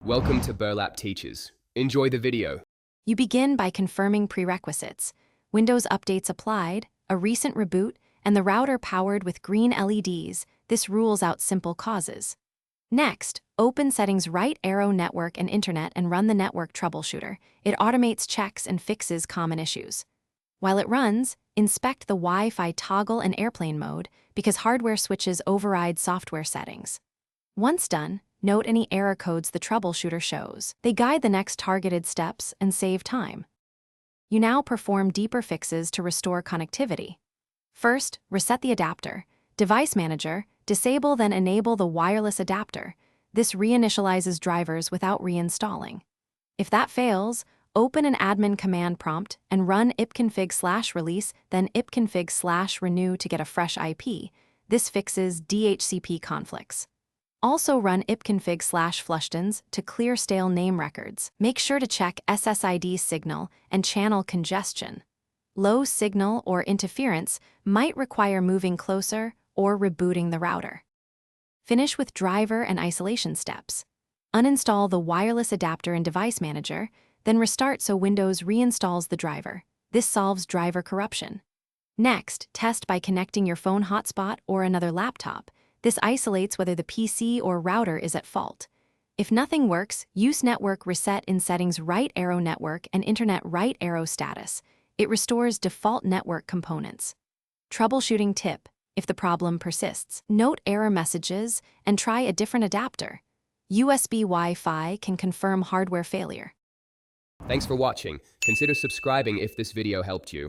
Welcome to Burlap Teachers. Enjoy the video. You begin by confirming prerequisites. Windows updates applied, a recent reboot, and the router powered with green LEDs. This rules out simple causes. Next, open Settings right arrow Network and Internet and run the Network Troubleshooter. It automates checks and fixes common issues. While it runs, inspect the Wi-Fi toggle and airplane mode because hardware switches override software settings. Once done, note any error codes the troubleshooter shows. They guide the next targeted steps and save time. You now perform deeper fixes to restore connectivity. First, reset the adapter. Device Manager, disable then enable the wireless adapter. This reinitializes drivers without reinstalling. If that fails, open an admin command prompt and run ipconfig/release, then ipconfig/renew to get a fresh IP. This fixes DHCP conflicts. Also run ipconfig/flushtons to clear stale name records. Make sure to check SSID signal and channel congestion. Low signal or interference might require moving closer or rebooting the router. Finish with driver and isolation steps. Uninstall the wireless adapter in Device Manager, then restart so Windows reinstalls the driver. This solves driver corruption. Next, test by connecting your phone hotspot or another laptop. This isolates whether the PC or router is at fault. If nothing works, use Network Reset in Settings right arrow Network and Internet right arrow Status. It restores default network components. Troubleshooting tip: if the problem persists, note error messages and try a different adapter. USB Wi-Fi can confirm hardware failure. Thanks for watching. Consider subscribing if this video helped you.